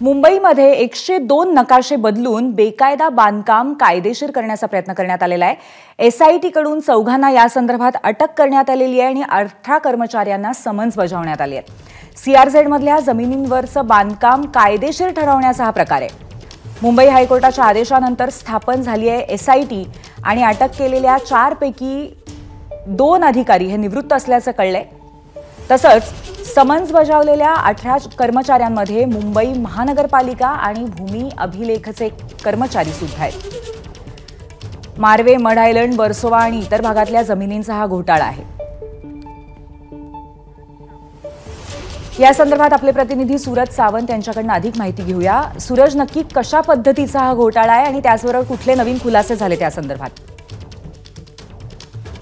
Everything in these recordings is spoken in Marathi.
मुंबईमध्ये 102 नकाशे बदलून बेकायदा बांधकाम कायदेशीर करण्याचा प्रयत्न करण्यात आलेला आहे। SIT कडून चौघांना या संदर्भात अटक करण्यात आलेली आहे आणि 18 कर्मचाऱ्यांना समन्स बजावण्यात आली आहे। CRZ मधल्या जमिनींवरचं बांधकाम कायदेशीर ठरवण्याचा हा प्रकार आहे। मुंबई हायकोर्टाच्या आदेशानंतर स्थापन झाली आहे SIT आणि अटक केलेल्या 4 पैकी 2 अधिकारी हे निवृत्त असल्याचं कळलंय। तसंच समन्स बजावलेल्या 18 कर्मचाऱ्यांमध्ये मुंबई महानगरपालिका आणि भूमी अभिलेखचे कर्मचारी सुद्धा आहेत। मार्वे, मड आयलंड, वर्सोवा आणि इतर भागातल्या जमिनींचा हा घोटाळा आहे। या संदर्भात आपले प्रतिनिधी सूरज सावंत यांच्याकडून अधिक माहिती घेऊया। सूरज, नक्की कशा पद्धतीचा हा घोटाळा आहे आणि त्याचबरोबर कुठले नवीन खुलासे झाले त्या संदर्भात?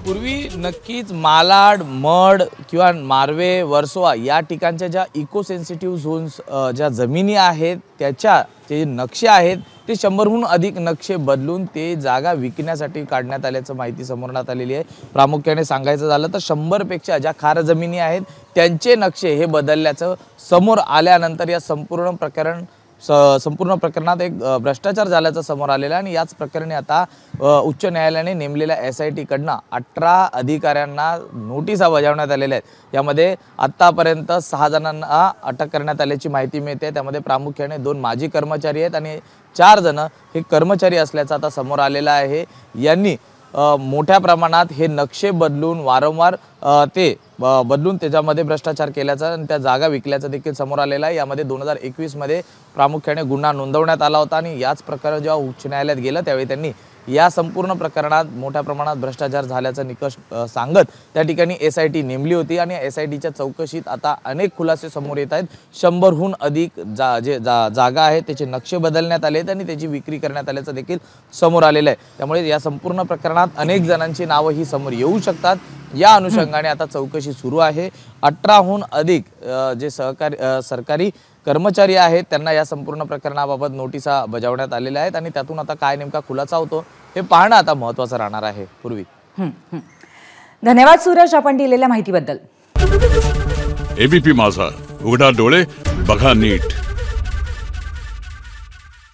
पूर्वी नक्कीच मालाड, मड किंवा मार्वे, वर्सोवा या ठिकाणच्या ज्या इको सेन्सिटिव्ह झोन्स ज्या जमिनी आहेत त्याच्या जे नक्षे आहेत ते 100हून अधिक नक्षे बदलून ते जागा विकण्यासाठी काढण्यात आल्याचं माहिती समोर आलेली आहे। प्रामुख्याने सांगायचं झालं तर 100 पेक्षा ज्या खार जमिनी आहेत त्यांचे नक्षे हे बदलल्याचं समोर आल्यानंतर या संपूर्ण प्रकरणात एक भ्रष्टाचार झाल्याचं समोर आलेला आहे आणि याच प्रकरणी आता उच्च न्यायालयाने नेमलेल्या SIT कडनं 18 अधिकाऱ्यांना नोटिसा बजावण्यात आलेल्या आहेत। यामध्ये आतापर्यंत 6 जणांना अटक करण्यात आल्याची माहिती मिळते। त्यामध्ये प्रामुख्याने 2 माजी कर्मचारी आहेत आणि 4 जण हे कर्मचारी असल्याचं आता समोर आलेलं आहे। यांनी मोठ्या प्रमाणात हे नक्षे बदलून वारंवार ते बदलून त्याच्यामध्ये भ्रष्टाचार केल्याचा आणि त्या जागा विकल्याचं देखील समोर आलेलं आहे। यामध्ये 2021 मध्ये प्रामुख्याने गुन्हा नोंदवण्यात आला होता आणि याच प्रकारे जेव्हा उच्च न्यायालयात गेलं त्यावेळी त्यांनी या संपूर्ण प्रकरणात मोठ्या प्रमाणात भ्रष्टाचार झाल्याचा निकष सांगत त्या ठिकाणी SIT नेमली होती आणि SITच्या चौकशीत आता अनेक खुलासे समोर येत आहेत। 100हून अधिक जागा आहेत त्याचे नक्षे बदलण्यात आले आणि त्याची विक्री करण्यात आल्याचं देखील समोर आलेलं आहे। त्यामुळे या संपूर्ण प्रकरणात अनेक जणांची नावं ही समोर येऊ शकतात। या अनुषंगाने आता चौकशी सुरू आहे। 18हून अधिक जे सरकारी कर्मचारी आहेत त्यांना या संपूर्ण प्रकरणाबाबत नोटिसा बजावण्यात आलेल्या आहेत आणि त्यातून आता काय नेमका खुलासा होतो हे पाहणं आता महत्त्वाचं राहणार आहे। पूर्वी धन्यवाद सूरज, आपण दिलेल्या माहितीबद्दल। ABP माझा, उघडा डोळे बघा नीट।